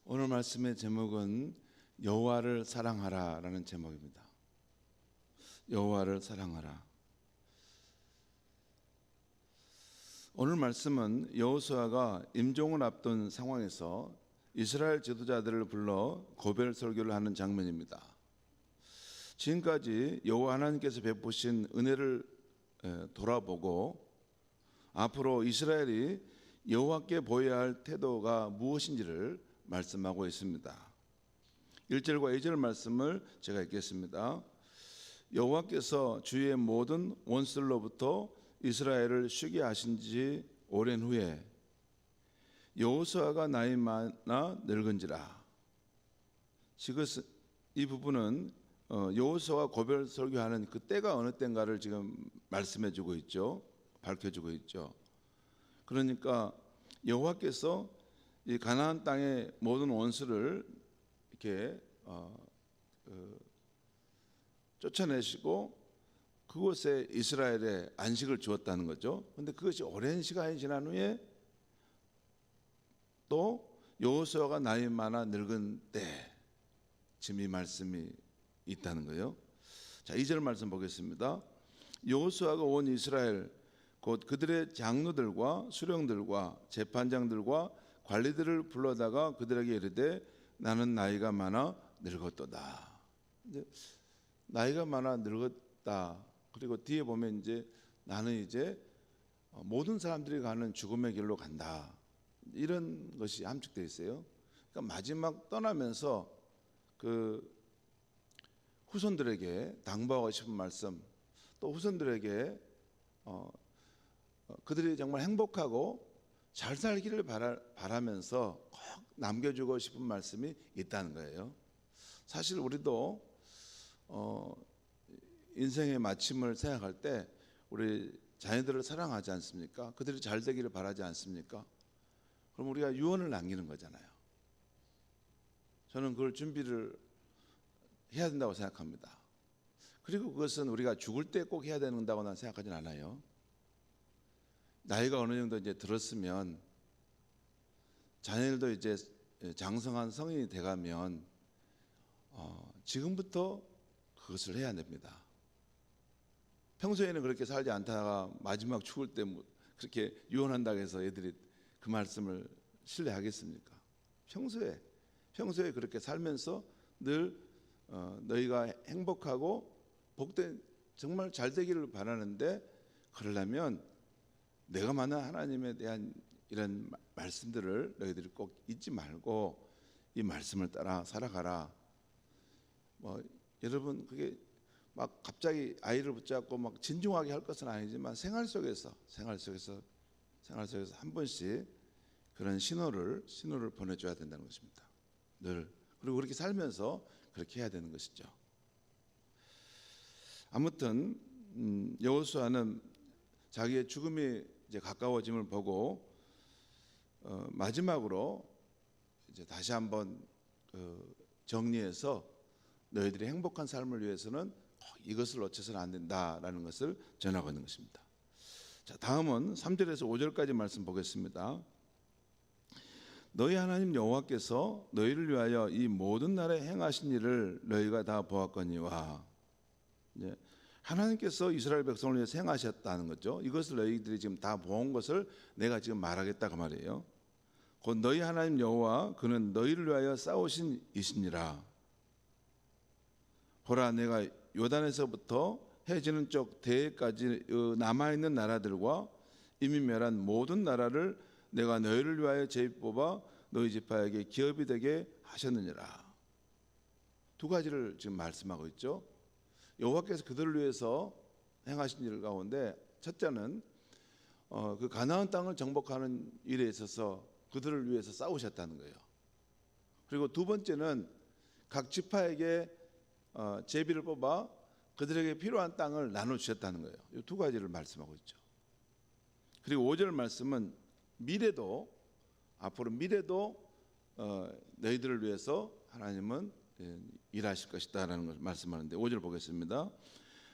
오늘 말씀의 제목은 여호와를 사랑하라라는 제목입니다. 여호와를 사랑하라. 오늘 말씀은 여호수아가 임종을 앞둔 상황에서 이스라엘 지도자들을 불러 고별 설교를 하는 장면입니다. 지금까지 여호와 하나님께서 베푸신 은혜를 돌아보고 앞으로 이스라엘이 여호와께 보여야 할 태도가 무엇인지를 말씀하고 있습니다. 1절과 2절 말씀을 제가 읽겠습니다. 여호와께서 주의 모든 원수들로부터 이스라엘을 쉬게 하신 지 오랜 후에 여호수아가 나이 많아 늙은지라. 지금 이 부분은 여호수아가 고별 설교하는 그 때가 어느 때인가를 지금 말씀해주고 있죠. 밝혀주고 있죠. 그러니까 여호와께서 이 가나안 땅의 모든 원수를 이렇게 쫓아내시고 그곳에 이스라엘에 안식을 주었다는 거죠. 그런데 그것이 오랜 시간이 지난 후에 또 여호수아가 나이 많아 늙은 때 지금 이 말씀이 있다는 거예요. 자, 2절 말씀 보겠습니다. 여호수아가 온 이스라엘 곧 그들의 장로들과 수령들과 재판장들과 관리들을 불러다가 그들에게 이르되 나는 나이가 많아 늙었도다. 이제 나이가 많아 늙었다. 그리고 뒤에 보면 이제 나는 이제 모든 사람들이 가는 죽음의 길로 간다. 이런 것이 함축되어 있어요. 그러니까 마지막 떠나면서 그 후손들에게 당부하고 싶은 말씀, 또 후손들에게 그들이 정말 행복하고 잘 살기를 바라면서 꼭 남겨주고 싶은 말씀이 있다는 거예요. 사실 우리도 인생의 마침을 생각할 때 우리 자녀들을 사랑하지 않습니까? 그들이 잘 되기를 바라지 않습니까? 그럼 우리가 유언을 남기는 거잖아요. 저는 그걸 준비를 해야 된다고 생각합니다. 그리고 그것은 우리가 죽을 때 꼭 해야 된다고 난 생각하진 않아요. 나이가 어느 정도 이제 들었으면 자녀들도 이제 장성한 성인이 돼가면 지금부터 그것을 해야 됩니다. 평소에는 그렇게 살지 않다가 마지막 죽을 때 그렇게 유언한다고 해서 애들이 그 말씀을 신뢰하겠습니까? 평소에 그렇게 살면서 늘 너희가 행복하고 복된 정말 잘 되기를 바라는데 그러려면 내가 만난 하나님에 대한 이런 말씀들을 너희들이 꼭 잊지 말고 이 말씀을 따라 살아가라. 여러분 그게 막 갑자기 아이를 붙잡고 막 진중하게 할 것은 아니지만 생활 속에서 한 번씩 그런 신호를 보내줘야 된다는 것입니다. 늘. 그리고 그렇게 살면서 그렇게 해야 되는 것이죠. 아무튼 여호수아는 자기의 죽음이 이제 가까워짐을 보고 마지막으로 이제 다시 한번 정리해서 너희들이 행복한 삶을 위해서는 이것을 놓쳐서는 안 된다라는 것을 전하고 있는 것입니다. 자, 다음은 3절에서 5절까지 말씀 보겠습니다. 너희 하나님 여호와께서 너희를 위하여 이 모든 날에 행하신 일을 너희가 다 보았거니와. 이제 하나님께서 이스라엘 백성을 위해서 행하셨다는 거죠. 이것을 너희들이 지금 다 본 것을 내가 지금 말하겠다 그 말이에요. 곧 너희 하나님 여호와 그는 너희를 위하여 싸우신 이시니라. 보라 내가 요단에서부터 해지는 쪽 대해까지 남아있는 나라들과 이미 멸한 모든 나라를 내가 너희를 위하여 제비 뽑아 너희 지파에게 기업이 되게 하셨느니라. 두 가지를 지금 말씀하고 있죠. 여호와께서 그들을 위해서 행하신 일 가운데 첫째는 그 가나안 땅을 정복하는 일에 있어서 그들을 위해서 싸우셨다는 거예요. 그리고 두 번째는 각 지파에게 제비를 뽑아 그들에게 필요한 땅을 나눠주셨다는 거예요. 이 두 가지를 말씀하고 있죠. 그리고 5절 말씀은 앞으로 미래도 너희들을 위해서 하나님은 일하실 것이다라는 것을 말씀하는데 5절 보겠습니다.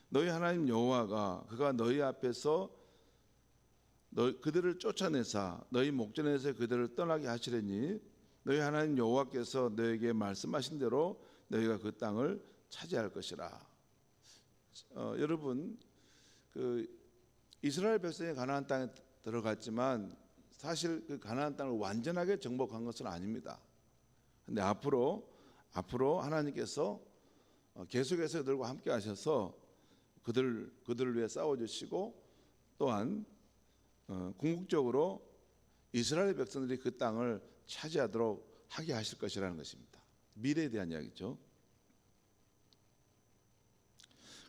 너희 하나님 여호와가 그가 너희 앞에서 그들을 쫓아내사 너희 목전에서 그들을 떠나게 하시려니 너희 하나님 여호와께서 너에게 말씀하신 대로 너희가 그 땅을 차지할 것이라. 여러분, 그 이스라엘 백성이 가나안 땅에 들어갔지만 사실 그 가나안 땅을 완전하게 정복한 것은 아닙니다. 근데 앞으로 하나님께서 계속해서 그들과 함께 하셔서 그들을 위해 싸워주시고 또한 궁극적으로 이스라엘 백성들이 그 땅을 차지하도록 하게 하실 것이라는 것입니다. 미래에 대한 이야기죠.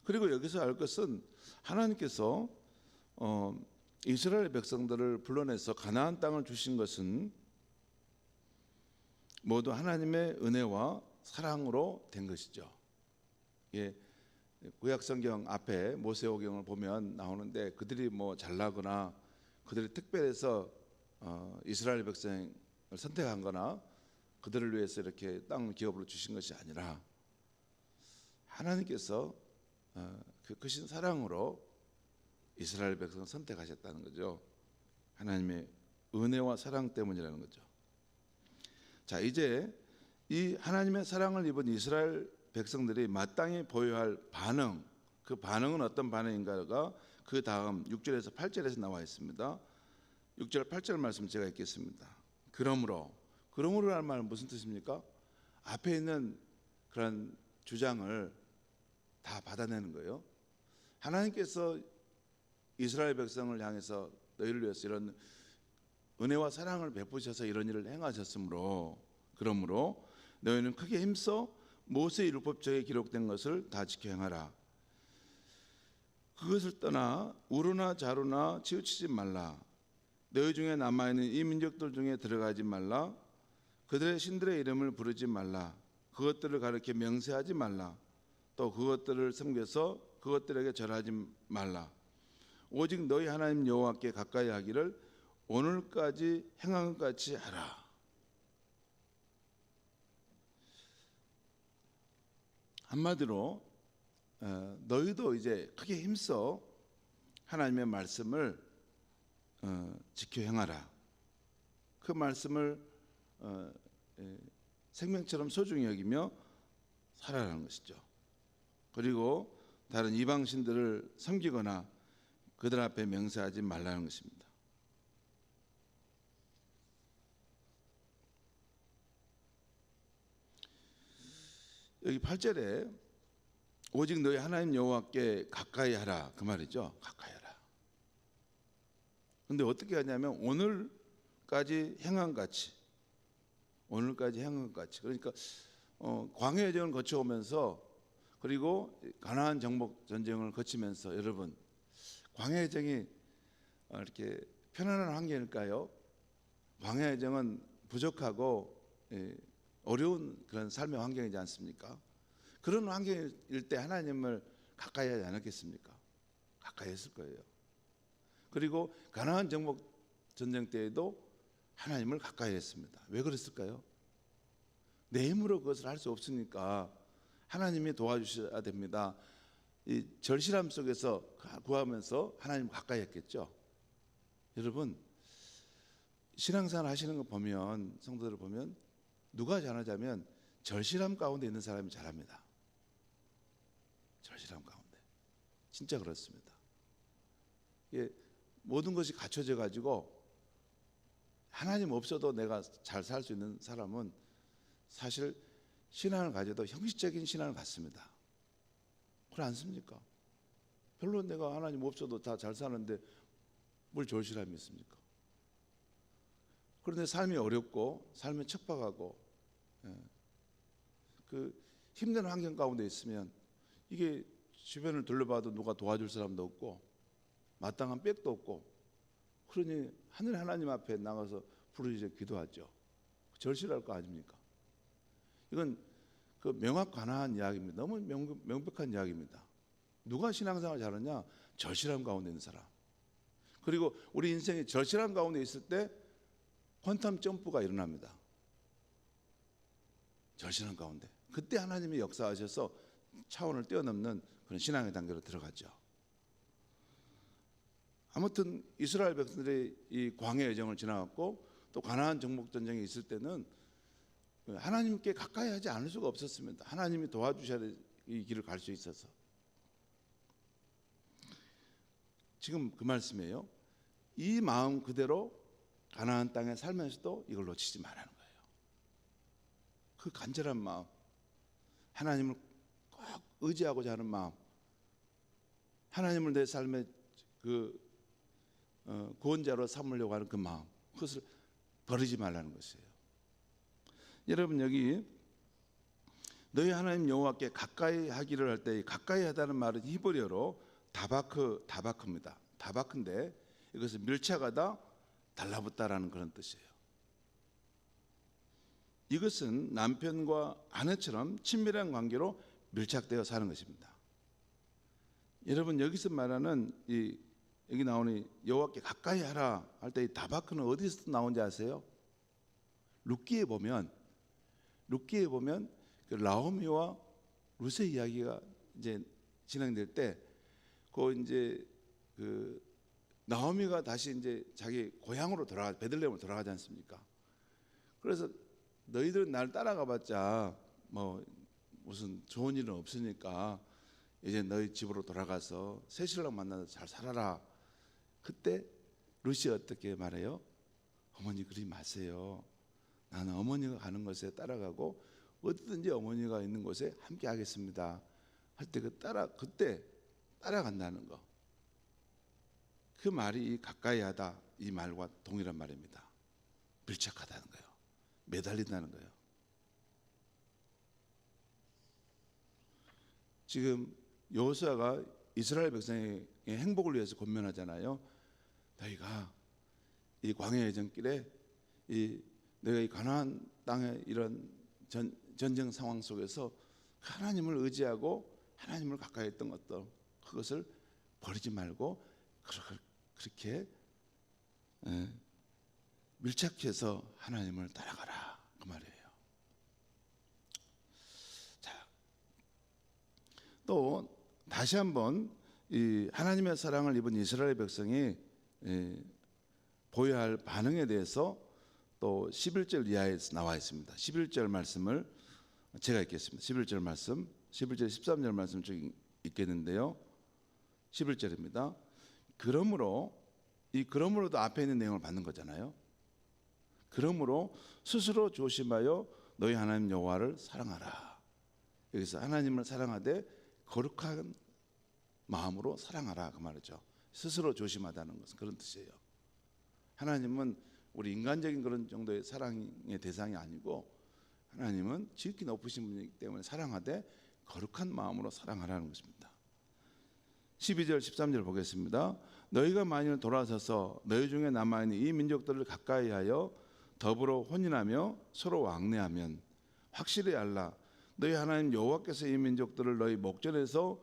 그리고 여기서 알 것은 하나님께서 이스라엘 백성들을 불러내서 가나안 땅을 주신 것은 모두 하나님의 은혜와 사랑으로 된 것이죠. 예, 구약 성경 앞에 모세오경을 보면 나오는데 그들이 뭐 잘나거나 그들이 특별해서 이스라엘 백성을 선택한거나 그들을 위해서 이렇게 땅을 기업으로 주신 것이 아니라 하나님께서 그 크신 사랑으로 이스라엘 백성을 선택하셨다는 거죠. 하나님의 은혜와 사랑 때문이라는 거죠. 자, 이제 이 하나님의 사랑을 입은 이스라엘 백성들이 마땅히 보여야 할 반응, 그 반응은 어떤 반응인가가 그 다음 6절에서 8절에서 나와 있습니다. 6절 8절 말씀 제가 읽겠습니다. 그러므로라는 말은 무슨 뜻입니까? 앞에 있는 그런 주장을 다 받아내는 거예요. 하나님께서 이스라엘 백성을 향해서 너희를 위해서 이런 은혜와 사랑을 베푸셔서 이런 일을 행하셨으므로 그러므로 너희는 크게 힘써 모세의 율법책에 기록된 것을 다 지켜 행하라. 그것을 떠나 우루나 자루나 치우치지 말라. 너희 중에 남아있는 이 민족들 중에 들어가지 말라. 그들의 신들의 이름을 부르지 말라. 그것들을 가르쳐 명세하지 말라. 또 그것들을 섬겨서 그것들에게 절하지 말라. 오직 너희 하나님 여호와께 가까이 하기를 오늘까지 행한 것 같이 하라. 한마디로 너희도 이제 크게 힘써 하나님의 말씀을 지켜 행하라. 그 말씀을 생명처럼 소중히 여기며 살아라는 것이죠. 그리고 다른 이방 신들을 섬기거나 그들 앞에 명세하지 말라는 것입니다. 여기 8절에 오직 너희 하나님 여호와께 가까이 하라 그 말이죠. 가까이 하라. 근데 어떻게 하냐면 오늘까지 행한 같이 그러니까 광야 여정을 거쳐오면서 그리고 가나안 정복 전쟁을 거치면서 여러분 광야 여정이 이렇게 편안한 환경일까요? 광야 여정은 부족하고 어려운 그런 삶의 환경이지 않습니까? 그런 환경일 때 하나님을 가까이 하지 않았겠습니까? 가까이 했을 거예요. 그리고 가나안 정복 전쟁 때에도 하나님을 가까이 했습니다. 왜 그랬을까요? 내 힘으로 그것을 할 수 없으니까 하나님이 도와주셔야 됩니다. 이 절실함 속에서 구하면서 하나님 가까이 했겠죠. 여러분 신앙생활 하시는 거 보면 성도들 보면 누가 잘하자면 절실함 가운데 있는 사람이 잘합니다. 절실함 가운데 진짜 그렇습니다. 모든 것이 갖춰져 가지고 하나님 없어도 내가 잘 살 수 있는 사람은 사실 신앙을 가져도 형식적인 신앙을 갖습니다. 그렇지 않습니까? 별로 내가 하나님 없어도 다 잘 사는데 뭘 절실함이 있습니까? 그런데 삶이 어렵고 삶이 척박하고 그 힘든 환경 가운데 있으면 이게 주변을 둘러봐도 누가 도와줄 사람도 없고 마땅한 백도 없고 그러니 하늘 하나님 앞에 나가서 부르짖어 기도하죠. 절실할 거 아닙니까? 이건 그 명확관한 이야기입니다. 너무 명백한 이야기입니다. 누가 신앙생활 잘하냐? 절실함 가운데 있는 사람. 그리고 우리 인생이 절실함 가운데 있을 때 퀀텀 점프가 일어납니다. 절실함 가운데. 그때 하나님이 역사하셔서 차원을 뛰어넘는 그런 신앙의 단계로 들어가죠. 아무튼 이스라엘 백성들이 이 광야 여정을 지나갔고 또 가나안 정복 전쟁이 있을 때는 하나님께 가까이 하지 않을 수가 없었습니다. 하나님이 도와주셔야 이 길을 갈 수 있어서. 지금 그 말씀이에요. 이 마음 그대로 가나안 땅에 살면서도 이걸 놓치지 말라는 거예요. 그 간절한 마음, 하나님을 꼭 의지하고자 하는 마음, 하나님을 내 삶의 그 구원자로 삼으려고 하는 그 마음, 그것을 버리지 말라는 것이에요. 여러분, 여기 너희 하나님 여호와께 가까이 하기를 할 때 가까이 하다는 말은 히브리어로 다바크입니다. 다바크인데 이것은 밀착하다, 달라붙다라는 그런 뜻이에요. 이것은 남편과 아내처럼 친밀한 관계로 밀착되어 사는 것입니다. 여러분, 여기서 말하는 여기 나오는 여호와께 가까이 하라 할 때 이 다바크는 어디서 나온지 아세요? 룻기에 보면 그 나오미와 룻의 이야기가 이제 진행될 때, 이제 그 나오미가 다시 이제 자기 고향으로 베들레헴으로 돌아가지 않습니까? 그래서 너희들은 날 따라가봤자 뭐 무슨 좋은 일은 없으니까 이제 너희 집으로 돌아가서 새 신랑 만나서 잘 살아라. 그때 룻이 어떻게 말해요? 어머니 그러지 마세요. 나는 어머니가 가는 곳에 따라가고 어디든지 어머니가 있는 곳에 함께 하겠습니다. 할 때 그때 따라간다는 거. 그 말이 가까이 하다 이 말과 동일한 말입니다. 밀착하다는 거예요. 매달린다는 거예요. 지금 여호수아가 이스라엘 백성의 행복을 위해서 권면하잖아요. 너희가 이 광야의 전길에 내가 이 가나안 땅의 이런 전쟁 상황 속에서 하나님을 의지하고 하나님을 가까이 했던 것들, 그것을 버리지 말고 그렇게 밀착해서 하나님을 따라가라, 그 말이에요. 자, 또 다시 한번 이 하나님의 사랑을 입은 이스라엘 백성이 보여야 할 반응에 대해서 또 11절 이하에 나와 있습니다. 11절 말씀을 제가 읽겠습니다. 11절 말씀, 11절 13절 말씀 쭉 읽겠는데요. 11절입니다. 그러므로도 앞에 있는 내용을 받는 거잖아요. 그러므로 스스로 조심하여 너희 하나님 여호와를 사랑하라. 여기서 하나님을 사랑하되 거룩한 마음으로 사랑하라, 그 말이죠. 스스로 조심하다는 것은 그런 뜻이에요. 하나님은 우리 인간적인 그런 정도의 사랑의 대상이 아니고 하나님은 지극히 높으신 분이기 때문에 사랑하되 거룩한 마음으로 사랑하라는 것입니다. 12절 13절 보겠습니다. 너희가 만일 돌아서서 너희 중에 남아있는 이 민족들을 가까이 하여 더불어 혼인하며 서로 왕래하면 확실히 알라. 너희 하나님 여호와께서 이 민족들을 너희 목전에서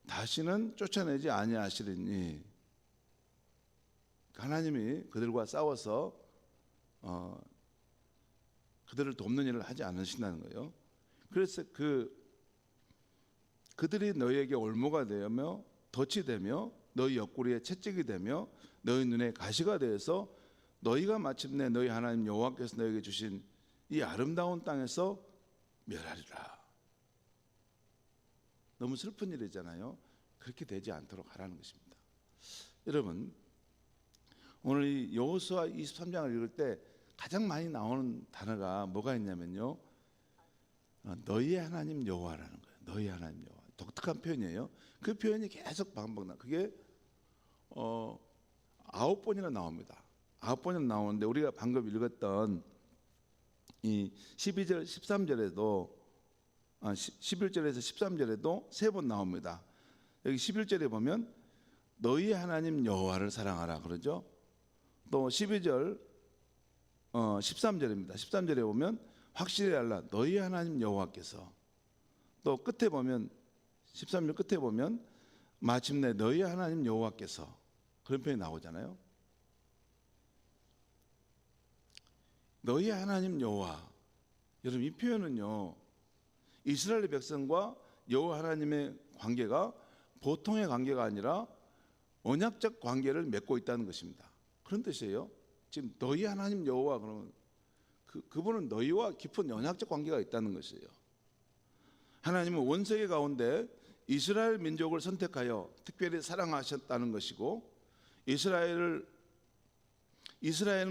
다시는 쫓아내지 아니하시리니. 하나님이 그들과 싸워서 그들을 돕는 일을 하지 않으신다는 거예요. 그래서 그들이 너희에게 올무가 되며 덫이 되며 너희 옆구리에 채찍이 되며 너희 눈에 가시가 되어서 너희가 마침내 너희 하나님 여호와께서 너희에게 주신 이 아름다운 땅에서 멸하리라. 너무 슬픈 일이잖아요. 그렇게 되지 않도록 하라는 것입니다. 여러분, 오늘 이 여호수아 23장을 읽을 때 가장 많이 나오는 단어가 뭐가 있냐면요, 너희의 하나님 여호와라는 거예요. 너희 하나님 여호와. 독특한 표현이에요. 그 표현이 계속 반복나. 그게 9번이나 나옵니다. 9번이나 나오는데 우리가 방금 읽었던 이 12절 13절에도 11절에서 13절에도 3번 나옵니다. 여기 11절에 보면 너희의 하나님 여호와를 사랑하라 그러죠. 또 12절 13절입니다. 13절에 보면 확실히 알라. 너희 하나님 여호와께서. 또 끝에 보면 13절 끝에 보면 마침내 너희 하나님 여호와께서, 그런 표현이 나오잖아요. 너희 하나님 여호와. 여러분, 이 표현은요, 이스라엘 백성과 여호와 하나님의 관계가 보통의 관계가 아니라 언약적 관계를 맺고 있다는 것입니다. 그런 뜻이에요. 지금 너희 하나님 여호와 그러면 그분은 너희와 깊은 언약적 관계가 있다는 것이에요. 하나님은 온 세계 가운데 이스라엘 민족을 선택하여 특별히 사랑하셨다는 것이고, 이스라엘은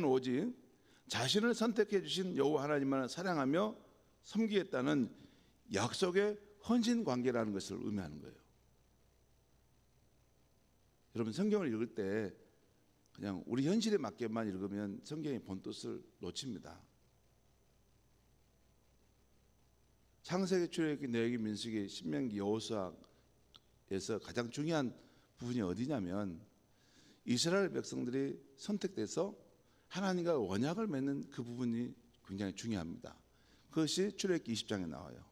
오직 자신을 선택해 주신 여호와 하나님만을 사랑하며 섬기겠다는 약속의 헌신 관계라는 것을 의미하는 거예요. 여러분, 성경을 읽을 때 그냥 우리 현실에 맞게만 읽으면 성경의 본뜻을 놓칩니다. 창세기, 출애굽기, 레위기, 민수기, 신명기, 여호수아에서 가장 중요한 부분이 어디냐면 이스라엘 백성들이 선택돼서 하나님과 언약을 맺는 그 부분이 굉장히 중요합니다. 그것이 출애굽기 20장에 나와요.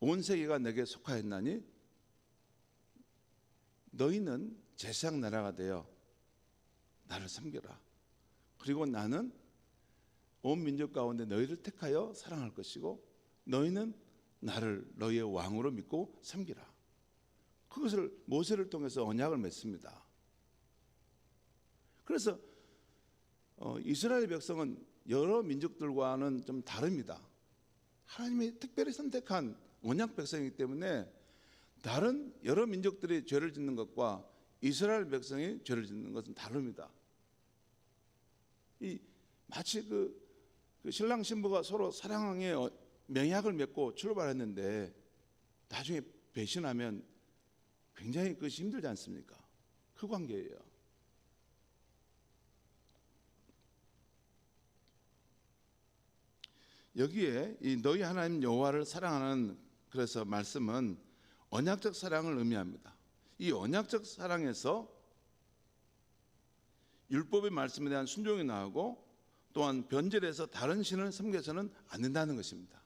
온 세계가 내게 속하였나니 너희는 제사장 나라가 되어 나를 섬겨라. 그리고 나는 온 민족 가운데 너희를 택하여 사랑할 것이고 너희는 나를 너희의 왕으로 믿고 섬기라. 그것을 모세를 통해서 언약을 맺습니다. 그래서 이스라엘 백성은 여러 민족들과는 좀 다릅니다. 하나님이 특별히 선택한 언약 백성이기 때문에 다른 여러 민족들이 죄를 짓는 것과 이스라엘 백성이 죄를 짓는 것은 다릅니다. 마치 그 신랑 신부가 서로 사랑의 맹약을 맺고 출발했는데 나중에 배신하면 굉장히 그것이 힘들지 않습니까? 그 관계예요. 여기에 이 너희 하나님 여호와를 사랑하는 그래서 말씀은 언약적 사랑을 의미합니다. 이 언약적 사랑에서 율법의 말씀에 대한 순종이 나오고 또한 변절해서 다른 신을 섬겨서는 안 된다는 것입니다.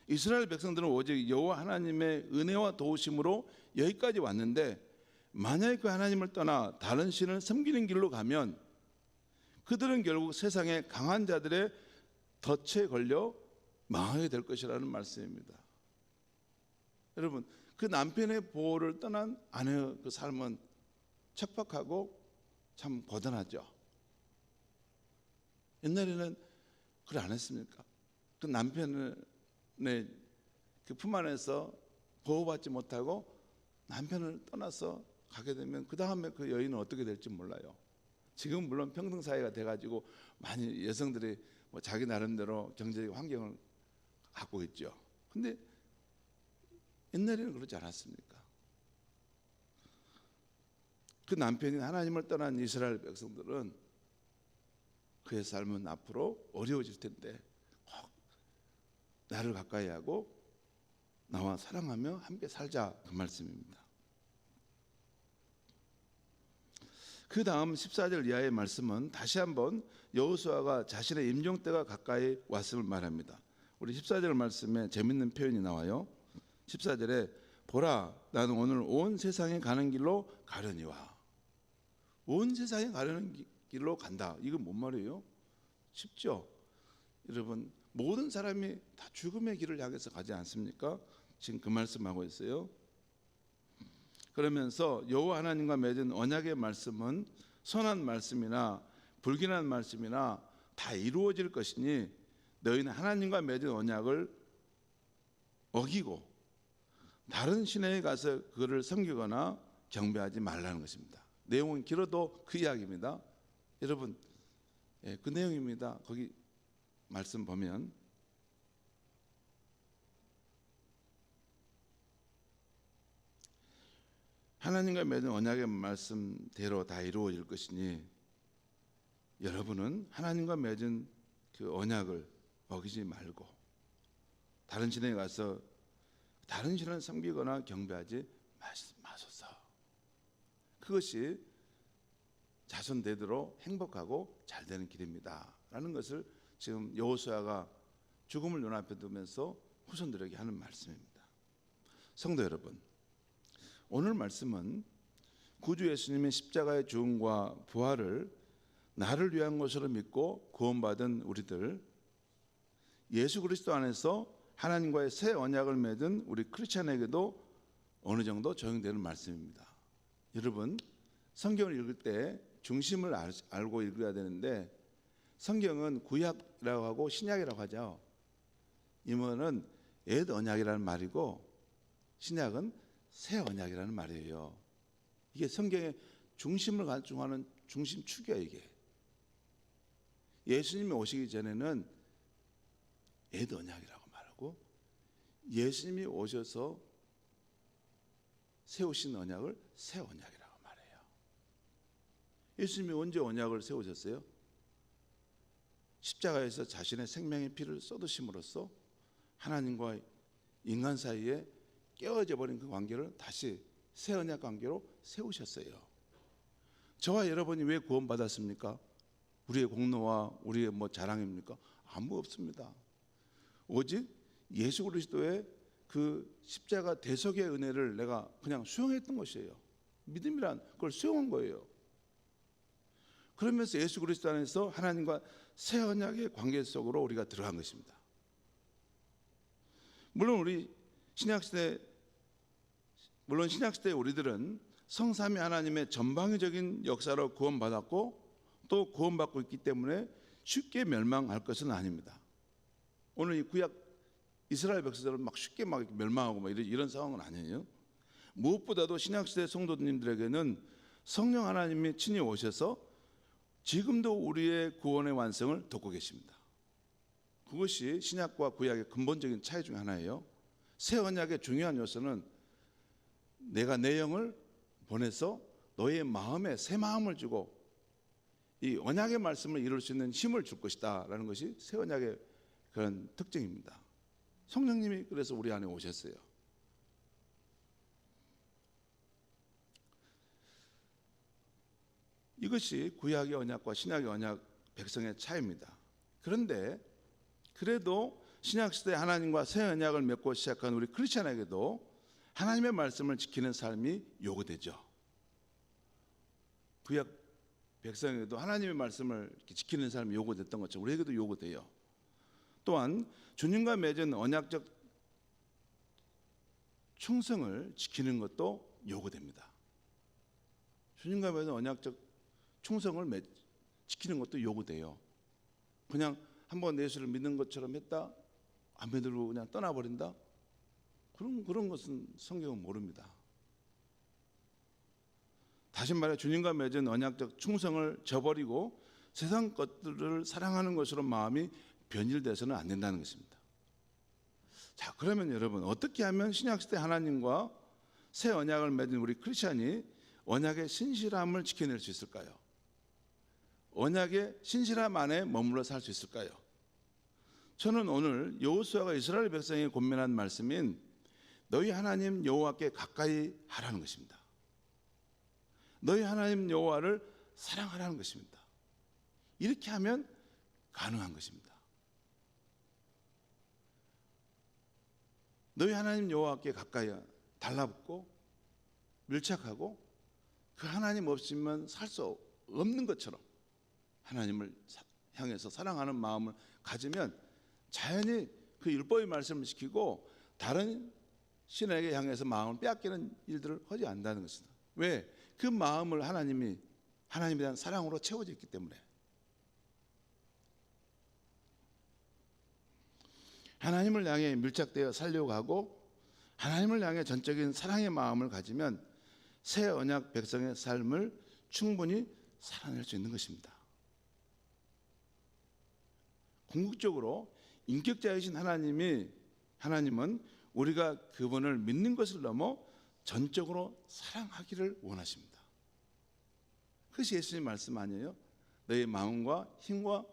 이스라엘 백성들은 오직 여호와 하나님의 은혜와 도우심으로 여기까지 왔는데 만약에 그 하나님을 떠나 다른 신을 섬기는 길로 가면 그들은 결국 세상의 강한 자들의 덫에 걸려 망하게 될 것이라는 말씀입니다. 여러분, 그 남편의 보호를 떠난 아내의 그 삶은 척박하고 참 고단하죠. 옛날에는 그래 안 했습니까? 그 남편의 그 품 안에서 보호받지 못하고 남편을 떠나서 가게 되면 그 다음에 그 여인은 어떻게 될지 몰라요. 지금 물론 평등 사회가 돼가지고 많이 여성들이 뭐 자기 나름대로 경제적 환경을 갖고 있죠. 근데 옛날에는 그렇지 않았습니까? 그 남편이 하나님을 떠난 이스라엘 백성들은 그의 삶은 앞으로 어려워질 텐데 꼭 나를 가까이 하고 나와 사랑하며 함께 살자, 그 말씀입니다. 그 다음 14절 이하의 말씀은 다시 한번 여호수아가 자신의 임종 때가 가까이 왔음을 말합니다. 우리 14절 말씀에 재밌는 표현이 나와요. 14절에 보라, 나는 오늘 온 세상에 가는 길로 가려니와. 온 세상에 가려는 길로 간다. 이건 뭔 말이에요? 쉽죠? 여러분, 모든 사람이 다 죽음의 길을 향해서 가지 않습니까? 지금 그 말씀하고 있어요. 그러면서 여호와 하나님과 맺은 언약의 말씀은 선한 말씀이나 불길한 말씀이나 다 이루어질 것이니 너희는 하나님과 맺은 언약을 어기고 다른 신에 가서 그를 섬기거나 경배하지 말라는 것입니다. 내용은 길어도 그 이야기입니다. 여러분, 그 내용입니다. 거기 말씀 보면 하나님과 맺은 언약의 말씀대로 다 이루어질 것이니 여러분은 하나님과 맺은 그 언약을 어기지 말고 다른 신에 가서 다른 신을 섬기거나 경배하지 마소서. 그것이 자손대대로 행복하고 잘 되는 길입니다 라는 것을 지금 여호수아가 죽음을 눈앞에 두면서 후손들에게 하는 말씀입니다. 성도 여러분, 오늘 말씀은 구주 예수님의 십자가의 죽음과 부활을 나를 위한 것으로 믿고 구원받은 우리들, 예수 그리스도 안에서 하나님과의 새 언약을 맺은 우리 크리스찬에게도 어느 정도 적용되는 말씀입니다. 여러분, 성경을 읽을 때 중심을 알고 읽어야 되는데 성경은 구약이라고 하고 신약이라고 하죠. 이거는 옛 언약이라는 말이고 신약은 새 언약이라는 말이에요. 이게 성경의 중심을 가중하는 중심축이에요. 이게 예수님이 오시기 전에는 옛 언약이라고 말하고 예수님이 오셔서 세우신 언약을 새 언약이라고 말해요. 예수님이 언제 언약을 세우셨어요? 십자가에서 자신의 생명의 피를 쏟으심으로써 하나님과 인간 사이에 깨어져 버린 그 관계를 다시 새 언약 관계로 세우셨어요. 저와 여러분이 왜 구원받았습니까? 우리의 공로와 우리의 자랑입니까? 아무 없습니다. 오직 예수 그리스도의 그 십자가 대속의 은혜를 내가 그냥 수용했던 것이에요. 믿음이란 그걸 수용한 거예요. 그러면서 예수 그리스도 안에서 하나님과 새 언약의 관계 속으로 우리가 들어간 것입니다. 물론 신약시대 우리들은 성삼위 하나님의 전방위적인 역사로 구원받았고 또 구원받고 있기 때문에 쉽게 멸망할 것은 아닙니다. 오늘 이 구약 이스라엘 백성들은 막 쉽게 멸망하고 이런 상황은 아니에요. 무엇보다도 신약시대 성도님들에게는 성령 하나님이 친히 오셔서 지금도 우리의 구원의 완성을 돕고 계십니다. 그것이 신약과 구약의 근본적인 차이 중 하나예요. 새 언약의 중요한 요소는 내가 내 영을 보내서 너의 마음에 새 마음을 주고 이 언약의 말씀을 이룰 수 있는 힘을 줄 것이다 라는 것이 새 언약의 그런 특징입니다. 성령님이 그래서 우리 안에 오셨어요. 이것이 구약의 언약과 신약의 언약 백성의 차이입니다. 그런데 그래도 신약시대 하나님과 새 언약을 맺고 시작한 우리 크리스천에게도 하나님의 말씀을 지키는 삶이 요구되죠. 구약 백성에게도 하나님의 말씀을 지키는 삶이 요구됐던 것처럼 우리에게도 요구돼요. 또한 주님과 맺은 언약적 충성을 지키는 것도 요구됩니다. 주님과 맺은 언약적 충성을 지키는 것도 요구돼요. 그냥 한번 예수를 믿는 것처럼 했다 안 믿으고 그냥 떠나버린다 그런 것은 성경은 모릅니다. 다시 말해 주님과 맺은 언약적 충성을 저버리고 세상 것들을 사랑하는 것으로 마음이 변질돼서는 안 된다는 것입니다. 자, 그러면 여러분 어떻게 하면 신약시대 하나님과 새 언약을 맺은 우리 크리스천이 언약의 신실함을 지켜낼 수 있을까요? 언약의 신실함 안에 머물러 살 수 있을까요? 저는 오늘 여호수아가 이스라엘 백성에게 권면한 말씀인 너희 하나님 여호와께 가까이 하라는 것입니다. 너희 하나님 여호와를 사랑하라는 것입니다. 이렇게 하면 가능한 것입니다. 너희 하나님 여호와께 가까이 달라붙고 밀착하고 그 하나님 없이면 살 수 없는 것처럼 하나님을 향해서 사랑하는 마음을 가지면 자연히 그 율법의 말씀을 지키고 다른 신에게 향해서 마음을 빼앗기는 일들을 하지 않는다는 것입니다. 왜? 그 마음을 하나님에 대한 사랑으로 채워져 있기 때문에. 하나님을 향해 밀착되어 살려고 하고 하나님을 향해 전적인 사랑의 마음을 가지면 새 언약 백성의 삶을 충분히 살아낼 수 있는 것입니다. 궁극적으로 인격자이신 하나님은 우리가 그분을 믿는 것을 넘어 전적으로 사랑하기를 원하십니다. 그것이 예수님 말씀 아니에요? 너의 마음과 힘과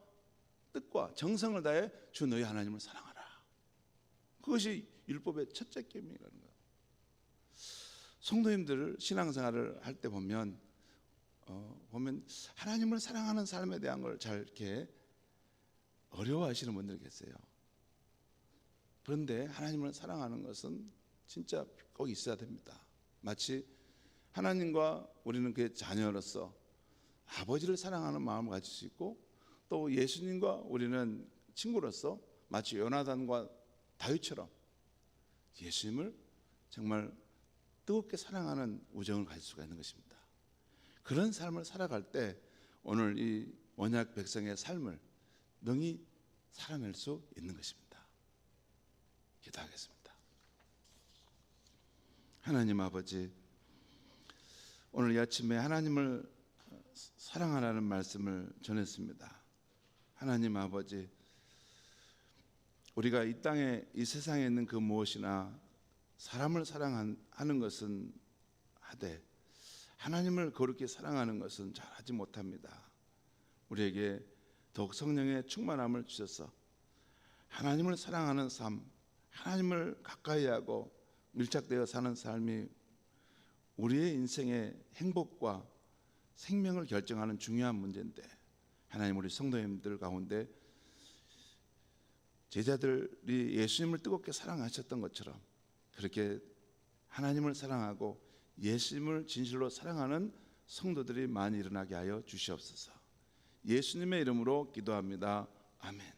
뜻과 정성을 다해 주 너희 하나님을 사랑하라. 그것이 율법의 첫째 계명이라는 거예요. 성도님들 신앙생활을 할 때 보면 하나님을 사랑하는 삶에 대한 걸 잘 이렇게 어려워하시는 분들이 계세요. 그런데 하나님을 사랑하는 것은 진짜 꼭 있어야 됩니다. 마치 하나님과 우리는 그의 자녀로서 아버지를 사랑하는 마음을 가질 수 있고 또 예수님과 우리는 친구로서 마치 요나단과 다윗처럼 예수님을 정말 뜨겁게 사랑하는 우정을 가질 수가 있는 것입니다. 그런 삶을 살아갈 때 오늘 이 언약 백성의 삶을 능히 살아낼 수 있는 것입니다. 기도하겠습니다. 하나님 아버지, 오늘 이 아침에 하나님을 사랑하라는 말씀을 전했습니다. 하나님 아버지, 우리가 이 땅에 이 세상에 있는 그 무엇이나 사람을 사랑하는 것은 하되 하나님을 거룩히 사랑하는 것은 잘하지 못합니다. 우리에게 더욱 성령의 충만함을 주셔서 하나님을 사랑하는 삶, 하나님을 가까이하고 밀착되어 사는 삶이 우리의 인생의 행복과 생명을 결정하는 중요한 문제인데, 하나님, 우리 성도님들 가운데 제자들이 예수님을 뜨겁게 사랑하셨던 것처럼 그렇게 하나님을 사랑하고 예수님을 진실로 사랑하는 성도들이 많이 일어나게 하여 주시옵소서. 예수님의 이름으로 기도합니다. 아멘.